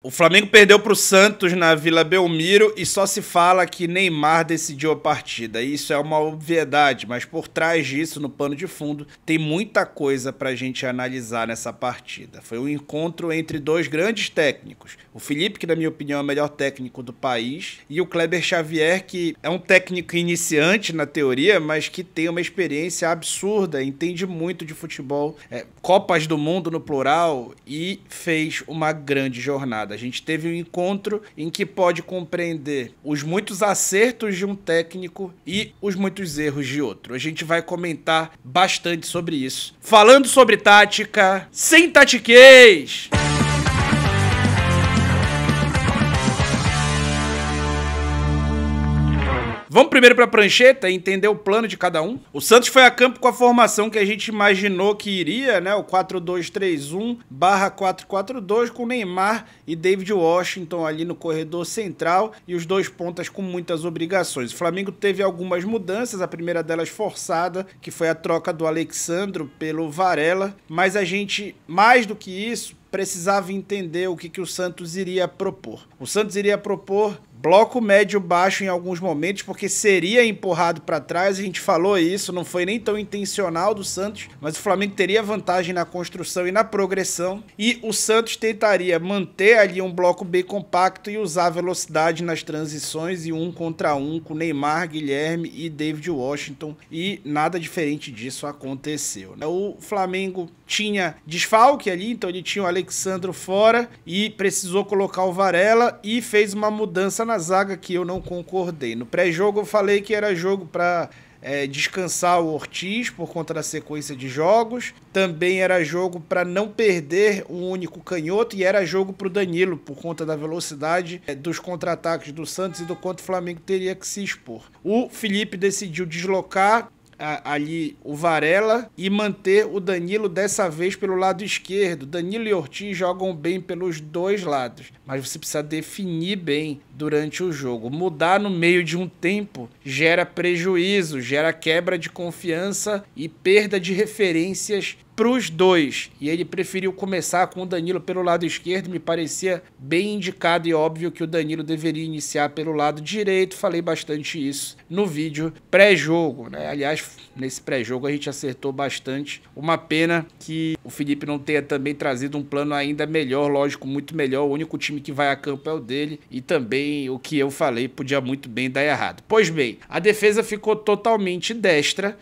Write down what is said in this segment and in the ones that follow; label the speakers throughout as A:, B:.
A: O Flamengo perdeu para o Santos na Vila Belmiro e só se fala que Neymar decidiu a partida. Isso é uma obviedade, mas por trás disso, no pano de fundo, tem muita coisa para a gente analisar nessa partida. Foi um encontro entre dois grandes técnicos. O Felipe, que na minha opinião é o melhor técnico do país, e o Kleber Xavier, que é um técnico iniciante na teoria, mas que tem uma experiência absurda, entende muito de futebol, Copas do Mundo no plural, e fez uma grande jornada. A gente teve um encontro em que pode compreender os muitos acertos de um técnico e os muitos erros de outro. A gente vai comentar bastante sobre isso. Falando sobre tática, sem tatiquês! Vamos primeiro para a prancheta e entender o plano de cada um. O Santos foi a campo com a formação que a gente imaginou que iria, né? O 4-2-3-1/4-4-2 com Neymar e David Washington ali no corredor central e os dois pontas com muitas obrigações. O Flamengo teve algumas mudanças, a primeira delas forçada, que foi a troca do Alexandro pelo Varela, mas a gente, mais do que isso, precisava entender o que o Santos iria propor. O Santos iria propor bloco médio-baixo em alguns momentos, porque seria empurrado para trás, a gente falou isso, não foi nem tão intencional do Santos, mas o Flamengo teria vantagem na construção e na progressão, e o Santos tentaria manter ali um bloco bem compacto e usar velocidade nas transições e 1 contra 1 com Neymar, Guilherme e David Washington, e nada diferente disso aconteceu, né? O Flamengo tinha desfalque ali, então ele tinha o Alexandro fora e precisou colocar o Varela e fez uma mudança na zaga que eu não concordei. No pré-jogo eu falei que era jogo para descansar o Ortiz por conta da sequência de jogos. Também era jogo para não perder um único canhoto e era jogo para o Danilo por conta da velocidade dos contra-ataques do Santos e do quanto o Flamengo teria que se expor. O Felipe decidiu deslocar ali o Varela e manter o Danilo dessa vez pelo lado esquerdo. Danilo e Ortiz jogam bem pelos dois lados, mas você precisa definir bem durante o jogo. Mudar no meio de um tempo gera prejuízo, gera quebra de confiança e perda de referências para os dois, e ele preferiu começar com o Danilo pelo lado esquerdo. Me parecia bem indicado e óbvio que o Danilo deveria iniciar pelo lado direito. Falei bastante isso no vídeo pré-jogo, né? Aliás, nesse pré-jogo a gente acertou bastante. Uma pena que o Felipe não tenha também trazido um plano ainda melhor, lógico, muito melhor. O único time que vai a campo é o dele, e também o que eu falei podia muito bem dar errado. Pois bem, a defesa ficou totalmente destra,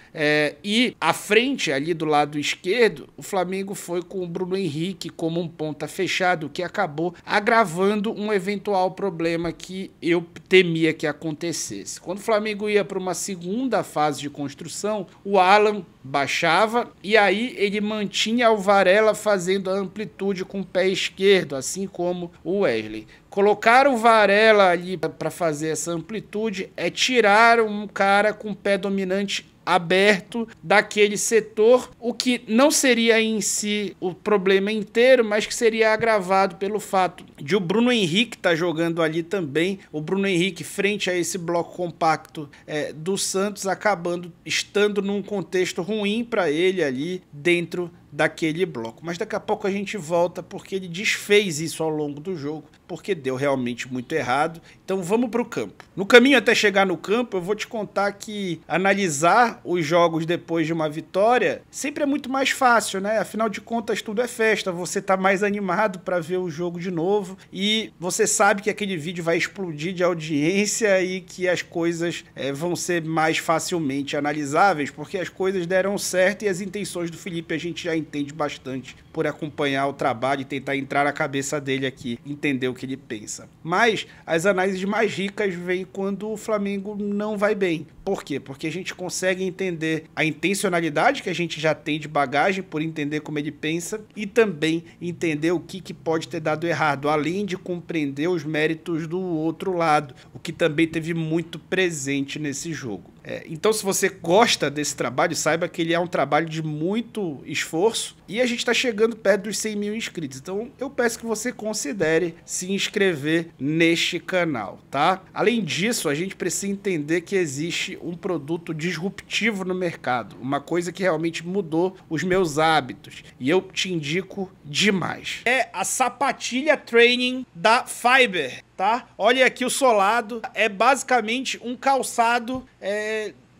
A: e à frente ali do lado esquerdo o Flamengo foi com o Bruno Henrique como um ponta fechado, que acabou agravando um eventual problema que eu temia que acontecesse. Quando o Flamengo ia para uma segunda fase de construção, o Alan baixava e aí ele mantinha o Varela fazendo a amplitude com o pé esquerdo, assim como o Wesley. Colocar o Varela ali para fazer essa amplitude é tirar um cara com o pé dominante aberto daquele setor, o que não seria em si o problema inteiro, mas que seria agravado pelo fato de o Bruno Henrique estar jogando ali também. O Bruno Henrique frente a esse bloco compacto do Santos, acabando estando num contexto ruim para ele ali dentro daquele bloco. Mas daqui a pouco a gente volta, porque ele desfez isso ao longo do jogo, porque deu realmente muito errado. Então vamos para o campo. No caminho até chegar no campo, eu vou te contar que analisar os jogos depois de uma vitória sempre é muito mais fácil, né? Afinal de contas, tudo é festa. Você tá mais animado para ver o jogo de novo e você sabe que aquele vídeo vai explodir de audiência e que as coisas vão ser mais facilmente analisáveis, porque as coisas deram certo e as intenções do Felipe a gente já entende bastante por acompanhar o trabalho e tentar entrar na cabeça dele aqui, entender o que ele pensa. Mas as análises mais ricas vêm quando o Flamengo não vai bem. Por quê? Porque a gente consegue entender a intencionalidade que a gente já tem de bagagem por entender como ele pensa e também entender o que pode ter dado errado, além de compreender os méritos do outro lado, o que também teve muito presente nesse jogo. Então, se você gosta desse trabalho, saiba que ele é um trabalho de muito esforço e a gente está chegando perto dos 100 mil inscritos. Então, eu peço que você considere se inscrever neste canal, tá? Além disso, a gente precisa entender que existe um produto disruptivo no mercado, uma coisa que realmente mudou os meus hábitos e eu te indico demais. É a sapatilha training da Fiber, tá? Olha aqui o solado, é basicamente um calçado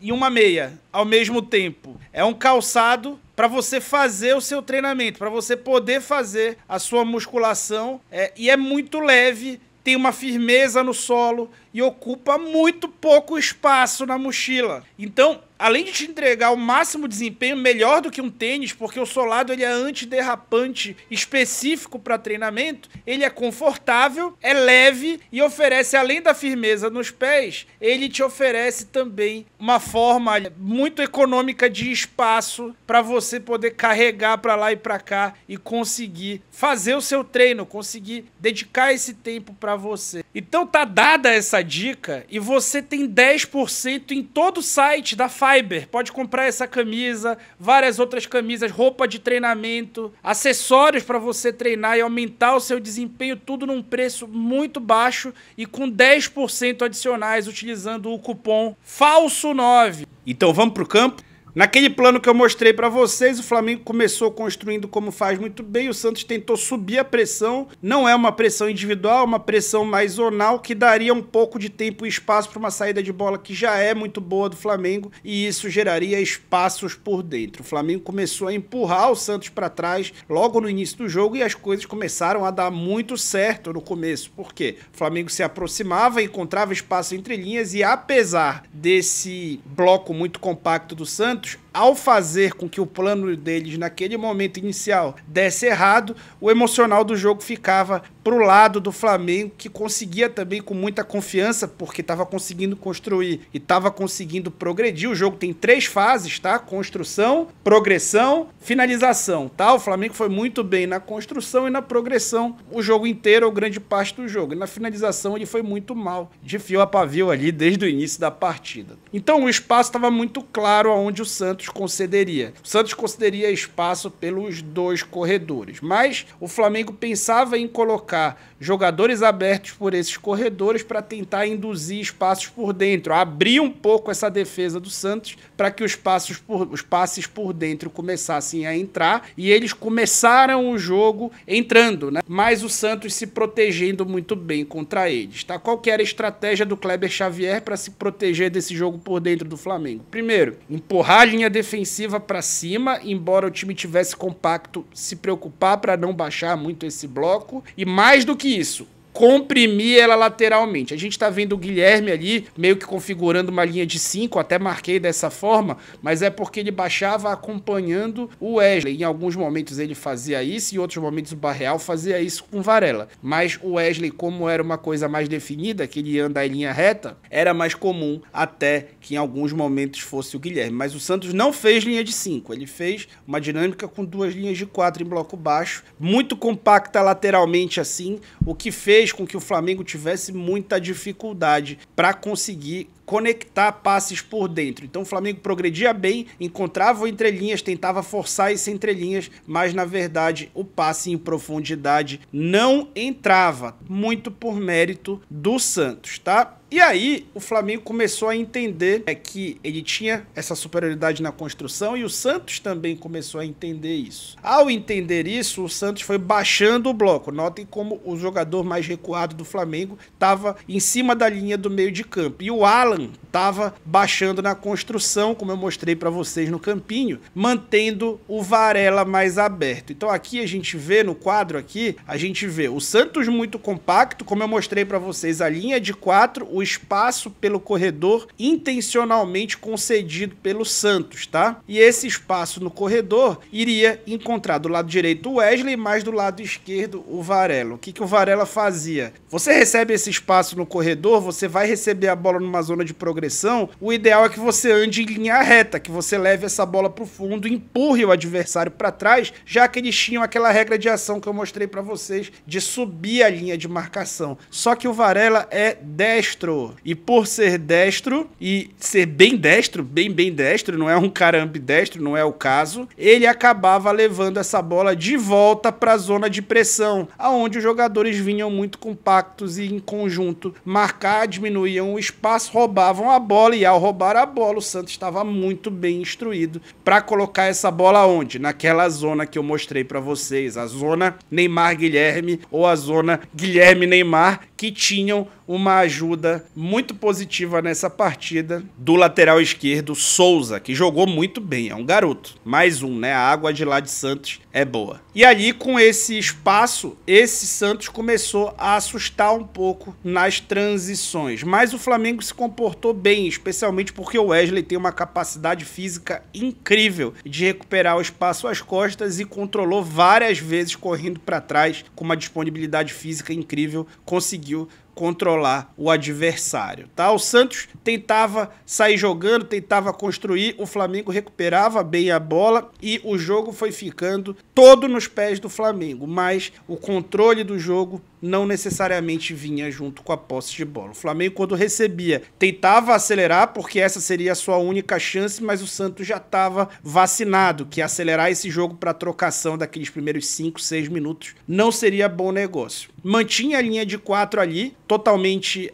A: e uma meia ao mesmo tempo. É um calçado para você fazer o seu treinamento, para você poder fazer a sua musculação, e é muito leve, tem uma firmeza no solo e ocupa muito pouco espaço na mochila. Então, além de te entregar o máximo desempenho, melhor do que um tênis, porque o solado ele é antiderrapante específico para treinamento, ele é confortável, é leve e oferece, além da firmeza nos pés, ele te oferece também uma forma muito econômica de espaço para você poder carregar para lá e para cá e conseguir fazer o seu treino, conseguir dedicar esse tempo para você. Então tá dada essa dica e você tem 10% em todo o site da Fiber. Pode comprar essa camisa, várias outras camisas, roupa de treinamento, acessórios para você treinar e aumentar o seu desempenho, tudo num preço muito baixo e com 10% adicionais utilizando o cupom FALSO9. Então vamos pro campo? Naquele plano que eu mostrei para vocês, o Flamengo começou construindo como faz muito bem, o Santos tentou subir a pressão, não é uma pressão individual, é uma pressão mais zonal, que daria um pouco de tempo e espaço para uma saída de bola que já é muito boa do Flamengo, e isso geraria espaços por dentro. O Flamengo começou a empurrar o Santos para trás logo no início do jogo e as coisas começaram a dar muito certo no começo. Por quê? O Flamengo se aproximava, encontrava espaço entre linhas e, apesar desse bloco muito compacto do Santos, ao fazer com que o plano deles naquele momento inicial desse errado, o emocional do jogo ficava pro lado do Flamengo, que conseguia também com muita confiança, porque estava conseguindo construir e estava conseguindo progredir. O jogo tem 3 fases, tá? Construção, progressão, finalização, tá? O Flamengo foi muito bem na construção e na progressão o jogo inteiro, ou grande parte do jogo. E na finalização ele foi muito mal, de fio a pavio ali desde o início da partida. Então o espaço estava muito claro aonde o Santos concederia. O Santos concederia espaço pelos 2 corredores, mas o Flamengo pensava em colocar jogadores abertos por esses corredores para tentar induzir espaços por dentro, abrir um pouco essa defesa do Santos para que os passes por dentro começassem a entrar, e eles começaram o jogo entrando, né? Mas o Santos se protegendo muito bem contra eles, tá? Qual que era a estratégia do Kleber Xavier para se proteger desse jogo por dentro do Flamengo? Primeiro, empurrar a linha defensiva para cima, embora o time tivesse compacto, se preocupar para não baixar muito esse bloco, e mais do que isso, comprimir ela lateralmente. A gente tá vendo o Guilherme ali, meio que configurando uma linha de 5, até marquei dessa forma, mas é porque ele baixava acompanhando o Wesley. Em alguns momentos ele fazia isso, em outros momentos o Barreal fazia isso com o Varela. Mas o Wesley, como era uma coisa mais definida, que ele anda em linha reta, era mais comum até que em alguns momentos fosse o Guilherme. Mas o Santos não fez linha de 5, ele fez uma dinâmica com 2 linhas de 4 em bloco baixo, muito compacta lateralmente assim, o que fez com que o Flamengo tivesse muita dificuldade para conseguir conectar passes por dentro. Então o Flamengo progredia bem, encontrava o entrelinhas, tentava forçar esse entrelinhas, mas na verdade o passe em profundidade não entrava, muito por mérito do Santos, tá? E aí o Flamengo começou a entender que ele tinha essa superioridade na construção, e o Santos também começou a entender isso. Ao entender isso, o Santos foi baixando o bloco. Notem como o jogador mais recuado do Flamengo estava em cima da linha do meio de campo, e o Alan estava baixando na construção, como eu mostrei para vocês no campinho, mantendo o Varela mais aberto. Então aqui a gente vê no quadro aqui, a gente vê o Santos muito compacto, como eu mostrei para vocês, a linha de 4, o espaço pelo corredor intencionalmente concedido pelo Santos, tá? E esse espaço no corredor iria encontrar do lado direito o Wesley, mais do lado esquerdo o Varela. O que o Varela fazia? Você recebe esse espaço no corredor, você vai receber a bola numa zona de progressão, o ideal é que você ande em linha reta, que você leve essa bola pro fundo, empurre o adversário para trás, já que eles tinham aquela regra de ação que eu mostrei para vocês, de subir a linha de marcação. Só que o Varela é destro, e por ser destro, e ser bem destro, bem destro, não é um cara ambidestro, não é o caso, ele acabava levando essa bola de volta para a zona de pressão, aonde os jogadores vinham muito compactos e em conjunto marcar, diminuíam o espaço, roubavam a bola, e ao roubar a bola o Santos estava muito bem instruído para colocar essa bola onde? Naquela zona que eu mostrei para vocês, a zona Neymar-Guilherme ou a zona Guilherme-Neymar, que tinham uma ajuda muito positiva nessa partida do lateral esquerdo Souza, que jogou muito bem, é um garoto. Mais um, né? A água de lá de Santos é boa. E ali, com esse espaço, esse Santos começou a assustar um pouco nas transições. Mas o Flamengo se comportou bem, especialmente porque o Wesley tem uma capacidade física incrível de recuperar o espaço às costas e controlou várias vezes correndo para trás com uma disponibilidade física incrível, conseguiu controlar o adversário, tá? O Santos tentava sair jogando, tentava construir, o Flamengo recuperava bem a bola e o jogo foi ficando todo nos pés do Flamengo, mas o controle do jogo não necessariamente vinha junto com a posse de bola. O Flamengo, quando recebia, tentava acelerar, porque essa seria a sua única chance, mas o Santos já estava vacinado, que acelerar esse jogo para trocação daqueles primeiros 5, 6 minutos não seria bom negócio. Mantinha a linha de 4 ali, totalmente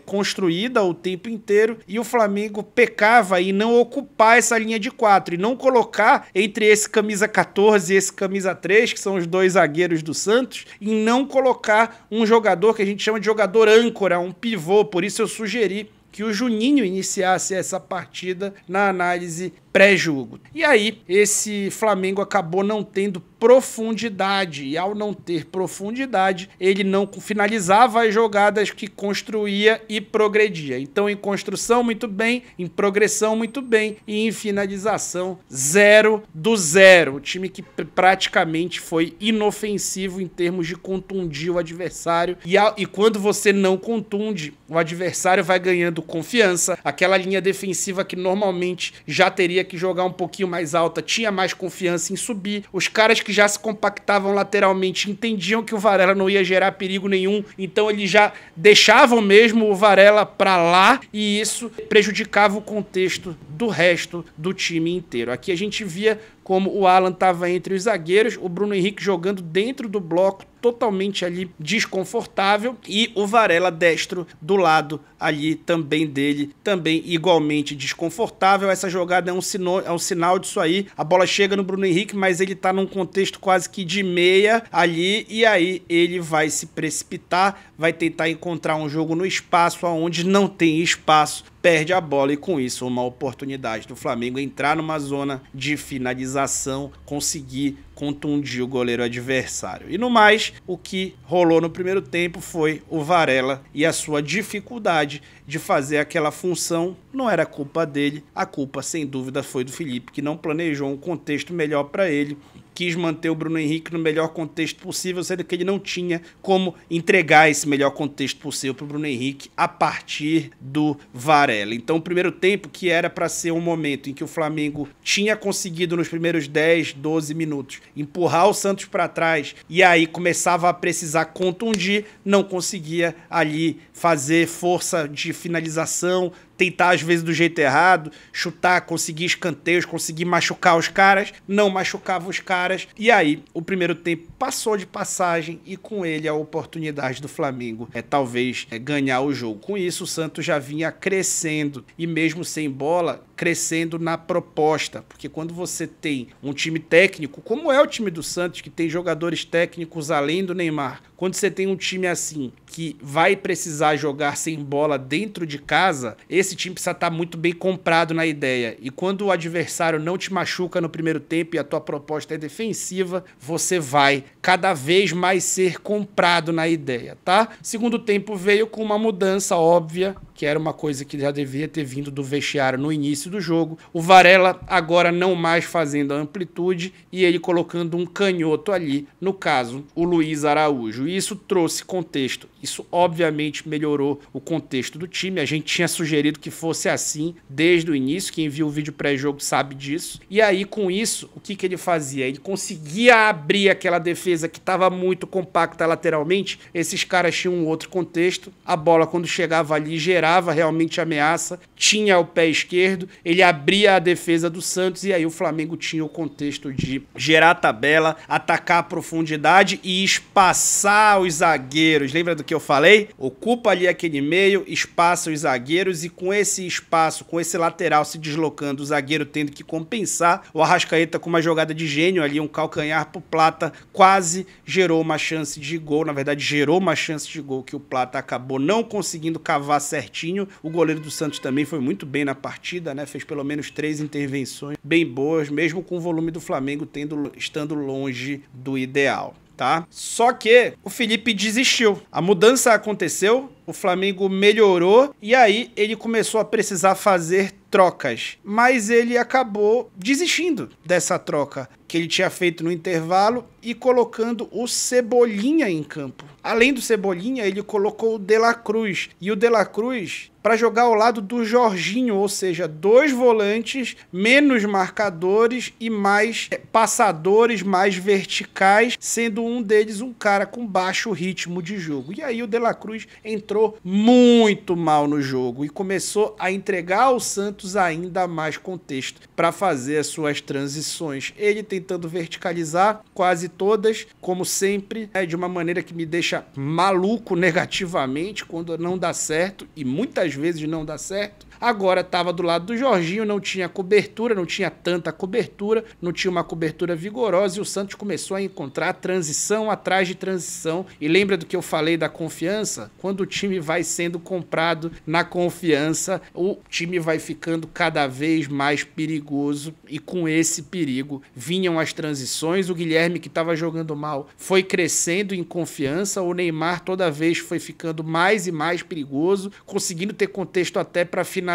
A: construída o tempo inteiro, e o Flamengo pecava em não ocupar essa linha de 4 e não colocar entre esse camisa 14 e esse camisa 3, que são os dois zagueiros do Santos, e não colocar um jogador que a gente chama de jogador âncora, um pivô. Por isso eu sugeri que o Juninho iniciasse essa partida na análise pré-jogo. E aí, esse Flamengo acabou não tendo profundidade, e ao não ter profundidade, ele não finalizava as jogadas que construía e progredia. Então, em construção, muito bem, em progressão, muito bem, e em finalização, 0 do 0. O time que praticamente foi inofensivo em termos de contundir o adversário, e quando você não contunde, o adversário vai ganhando confiança, aquela linha defensiva que normalmente já teria que jogar um pouquinho mais alta, tinha mais confiança em subir, os caras que já se compactavam lateralmente entendiam que o Varela não ia gerar perigo nenhum, então eles já deixavam mesmo o Varela pra lá, e isso prejudicava o contexto do resto do time inteiro. Aqui a gente via como o Alan estava entre os zagueiros, o Bruno Henrique jogando dentro do bloco, totalmente ali desconfortável, e o Varela destro do lado ali também dele, também igualmente desconfortável. Essa jogada é um sinal disso aí. A bola chega no Bruno Henrique, mas ele tá num contexto quase que de meia ali, e aí ele vai se precipitar, vai tentar encontrar um jogo no espaço, onde não tem espaço, perde a bola, e com isso uma oportunidade do Flamengo entrar numa zona de finalização, conseguir contundir o goleiro adversário. E no mais, o que rolou no primeiro tempo foi o Varela e a sua dificuldade de fazer aquela função. Não era culpa dele, a culpa sem dúvida foi do Felipe, que não planejou um contexto melhor para ele, quis manter o Bruno Henrique no melhor contexto possível, sendo que ele não tinha como entregar esse melhor contexto possível para o Bruno Henrique a partir do Varela. Então, o primeiro tempo, que era para ser um momento em que o Flamengo tinha conseguido nos primeiros 10, 12 minutos empurrar o Santos para trás, e aí começava a precisar contundir, não conseguia ali fazer força de finalização, tentar às vezes do jeito errado, chutar, conseguir escanteios, conseguir machucar os caras, não machucava os caras, e aí o primeiro tempo passou de passagem, e com ele a oportunidade do Flamengo talvez ganhar o jogo. Com isso o Santos já vinha crescendo, e mesmo sem bola, crescendo na proposta, porque quando você tem um time técnico, como é o time do Santos, que tem jogadores técnicos além do Neymar, quando você tem um time assim, que vai precisar jogar sem bola dentro de casa, esse time precisa estar muito bem comprado na ideia. E quando o adversário não te machuca no primeiro tempo e a tua proposta é defensiva, você vai cada vez mais ser comprado na ideia, tá? Segundo tempo veio com uma mudança óbvia, que era uma coisa que já devia ter vindo do vestiário no início início do jogo. O Varela agora não mais fazendo a amplitude e ele colocando um canhoto ali, no caso, o Luiz Araújo. E isso trouxe contexto. Isso obviamente melhorou o contexto do time. A gente tinha sugerido que fosse assim desde o início. Quem viu o vídeo pré-jogo sabe disso. E aí, com isso, o que ele fazia? Ele conseguia abrir aquela defesa que estava muito compacta lateralmente. Esses caras tinham um outro contexto. A bola, quando chegava ali, gerava realmente ameaça. Tinha o pé esquerdo. Ele abria a defesa do Santos e aí o Flamengo tinha o contexto de gerar a tabela, atacar a profundidade e espaçar os zagueiros. Lembra do que eu falei? Ocupa ali aquele meio, espaça os zagueiros e com esse espaço, com esse lateral se deslocando, o zagueiro tendo que compensar, o Arrascaeta com uma jogada de gênio ali, um calcanhar pro Plata, quase gerou uma chance de gol. Na verdade, gerou uma chance de gol que o Plata acabou não conseguindo cavar certinho. O goleiro do Santos também foi muito bem na partida, né? Fez pelo menos 3 intervenções bem boas, mesmo com o volume do Flamengo estando longe do ideal. Tá? Só que o Felipe desistiu. A mudança aconteceu, o Flamengo melhorou e aí ele começou a precisar fazer trocas. Mas ele acabou desistindo dessa troca que ele tinha feito no intervalo e colocando o Cebolinha em campo. Além do Cebolinha, ele colocou o De La Cruz. E o De La Cruz para jogar ao lado do Jorginho, ou seja, 2 volantes, menos marcadores e mais passadores, mais verticais, sendo um deles um cara com baixo ritmo de jogo. E aí o De La Cruz entrou muito mal no jogo e começou a entregar ao Santos ainda mais contexto para fazer as suas transições. Ele tentando verticalizar quase todas, como sempre, de uma maneira que me deixa maluco negativamente quando não dá certo, e muitas vezes não dá certo. Agora estava do lado do Jorginho, não tinha cobertura, não tinha tanta cobertura, não tinha uma cobertura vigorosa e o Santos começou a encontrar transição atrás de transição. E lembra do que eu falei da confiança? Quando o time vai sendo comprado na confiança, o time vai ficando cada vez mais perigoso e com esse perigo vinham as transições. O Guilherme, que estava jogando mal, foi crescendo em confiança. O Neymar toda vez foi ficando mais e mais perigoso, conseguindo ter contexto até para finalizar.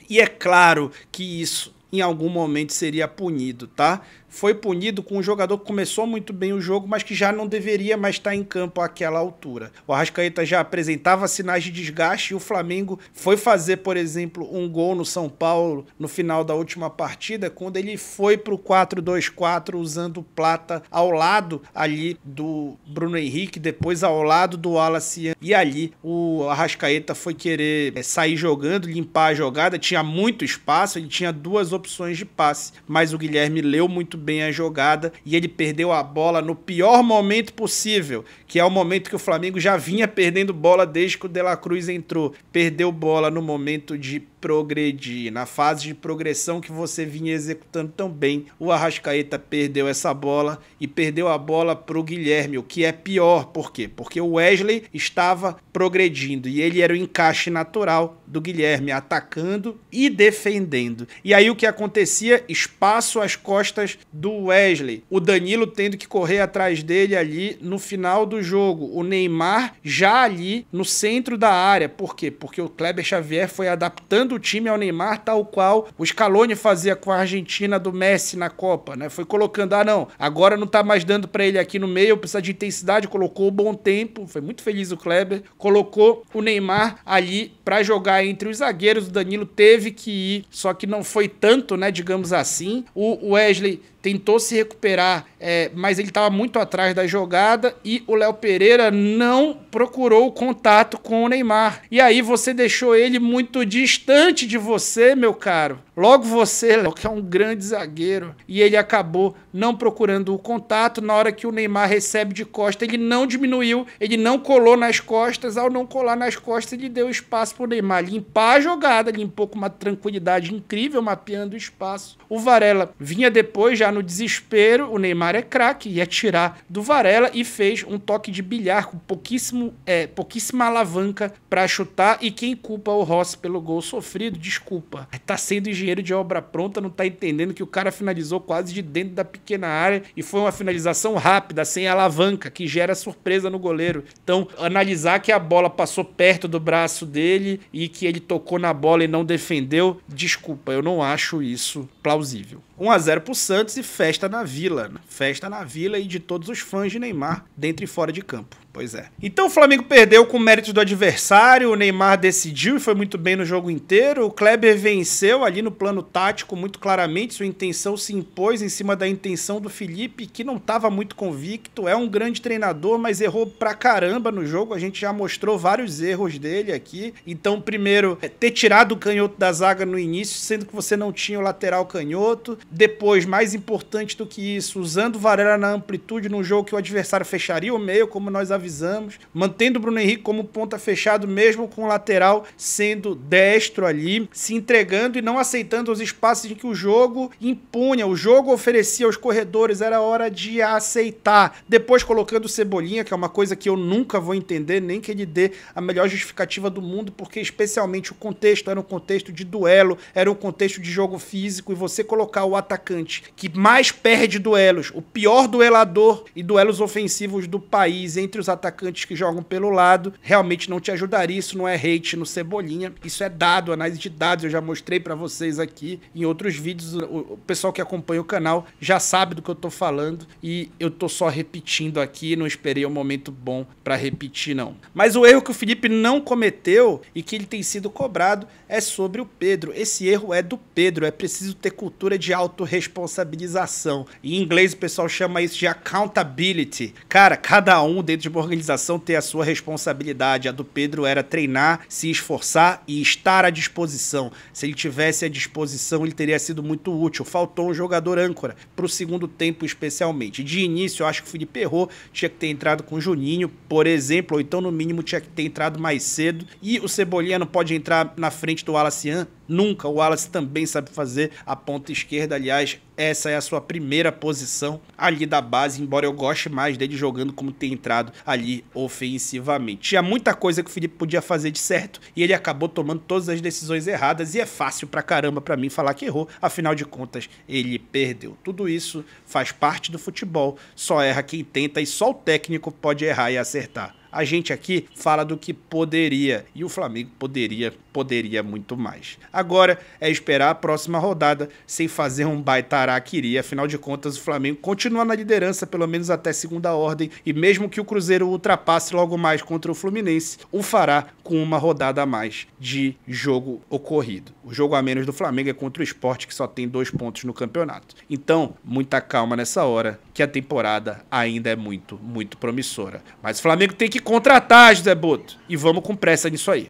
A: E é claro que isso em algum momento seria punido, tá? Foi punido com um jogador que começou muito bem o jogo, mas que já não deveria mais estar em campo àquela altura. O Arrascaeta já apresentava sinais de desgaste e o Flamengo foi fazer, por exemplo, um gol no São Paulo no final da última partida, quando ele foi para o 4-2-4 usando o Plata ao lado ali do Bruno Henrique, depois ao lado do Wallace, e ali o Arrascaeta foi querer sair jogando, limpar a jogada, tinha muito espaço, ele tinha 2 opções de passe, mas o Guilherme leu muito bem a jogada e ele perdeu a bola no pior momento possível, que é o momento que o Flamengo já vinha perdendo bola desde que o De La Cruz entrou. Perdeu bola no momento de progredir, na fase de progressão que você vinha executando tão bem. O Arrascaeta perdeu essa bola e perdeu a bola para o Guilherme, o que é pior. Por quê? Porque o Wesley estava progredindo e ele era o encaixe natural do Guilherme, atacando e defendendo. E aí o que acontecia? Espaço às costas do Wesley. O Danilo tendo que correr atrás dele ali no final do jogo. O Neymar já ali no centro da área. Por quê? Porque o Kleber Xavier foi adaptando o time ao Neymar, tal qual o Scaloni fazia com a Argentina do Messi na Copa, né? Foi colocando, não, agora não tá mais dando pra ele aqui no meio, precisa de intensidade, colocou o bom tempo, foi muito feliz o Kleber, colocou o Neymar ali pra jogar entre os zagueiros, o Danilo teve que ir, só que não foi tanto, né, digamos assim. O Wesley tentou se recuperar, mas ele estava muito atrás da jogada e o Léo Pereira não procurou o contato com o Neymar. E aí você deixou ele muito distante de você, meu caro. Logo você, Léo, que é um grande zagueiro. E ele acabou não procurando o contato. Na hora que o Neymar recebe de costa, ele não diminuiu, ele não colou nas costas. Ao não colar nas costas, ele deu espaço para o Neymar limpar a jogada, limpou com uma tranquilidade incrível, mapeando o espaço. O Varela vinha depois, já no desespero, o Neymar é craque, ia tirar do Varela e fez um toque de bilhar com pouquíssima alavanca para chutar. E quem culpa o Rossi pelo gol sofrido? Desculpa. Tá sendo engenheiro de obra pronta, não tá entendendo que o cara finalizou quase de dentro da pequena pequena área e foi uma finalização rápida, sem alavanca, que gera surpresa no goleiro. Então, analisar que a bola passou perto do braço dele e que ele tocou na bola e não defendeu, desculpa, eu não acho isso plausível. 1 a 0 pro Santos e festa na Vila. Festa na Vila e de todos os fãs de Neymar, dentro e fora de campo. Pois é. Então o Flamengo perdeu com méritos do adversário, o Neymar decidiu e foi muito bem no jogo inteiro, o Kleber venceu ali no plano tático muito claramente, sua intenção se impôs em cima da intenção do Felipe, que não estava muito convicto, é um grande treinador, mas errou pra caramba no jogo, a gente já mostrou vários erros dele aqui. Então, primeiro, ter tirado o canhoto da zaga no início, sendo que você não tinha o lateral canhoto. Depois, mais importante do que isso, usando o Varela na amplitude num jogo que o adversário fecharia o meio, como nós avisamos, mantendo o Bruno Henrique como ponta fechado, mesmo com o lateral sendo destro ali, se entregando e não aceitando os espaços em que o jogo impunha, o jogo oferecia aos corredores, era hora de aceitar. Depois colocando o Cebolinha, que é uma coisa que eu nunca vou entender, nem que ele dê a melhor justificativa do mundo, porque especialmente o contexto era um contexto de duelo, era um contexto de jogo físico, e você colocar o atacante que mais perde duelos, o pior duelador e duelos ofensivos do país entre os atacantes que jogam pelo lado, realmente não te ajudaria. Isso não é hate no Cebolinha, isso é dado, análise de dados, eu já mostrei pra vocês aqui em outros vídeos, o pessoal que acompanha o canal já sabe do que eu tô falando e eu tô só repetindo aqui, não esperei um momento bom pra repetir não. Mas o erro que o Felipe não cometeu e que ele tem sido cobrado é sobre o Pedro. Esse erro é do Pedro, é preciso ter cultura de autorresponsabilização. Em inglês o pessoal chama isso de accountability. Cara, cada um dentro de uma organização tem a sua responsabilidade. A do Pedro era treinar, se esforçar e estar à disposição. Se ele tivesse à disposição, ele teria sido muito útil. Faltou um jogador âncora para o segundo tempo especialmente. De início, eu acho que o Felipe errou, tinha que ter entrado com o Juninho, por exemplo, ou então no mínimo tinha que ter entrado mais cedo. E o Cebolinha não pode entrar na frente do Wallace nunca. O Wallace também sabe fazer a ponta esquerda, aliás, essa é a sua primeira posição ali da base, embora eu goste mais dele jogando como tem entrado ali ofensivamente. Tinha muita coisa que o Felipe podia fazer de certo e ele acabou tomando todas as decisões erradas e é fácil pra caramba pra mim falar que errou, afinal de contas ele perdeu. Tudo isso faz parte do futebol, só erra quem tenta e só o técnico pode errar e acertar. A gente aqui fala do que poderia e o Flamengo poderia muito mais. Agora é esperar a próxima rodada sem fazer um baita araquiri. Afinal de contas, o Flamengo continua na liderança, pelo menos até segunda ordem, e mesmo que o Cruzeiro ultrapasse logo mais contra o Fluminense, o fará com uma rodada a mais de jogo ocorrido. O jogo a menos do Flamengo é contra o Sport, que só tem 2 pontos no campeonato. Então, muita calma nessa hora, que a temporada ainda é muito promissora. Mas o Flamengo tem que contratar, José Boto. E vamos com pressa nisso aí.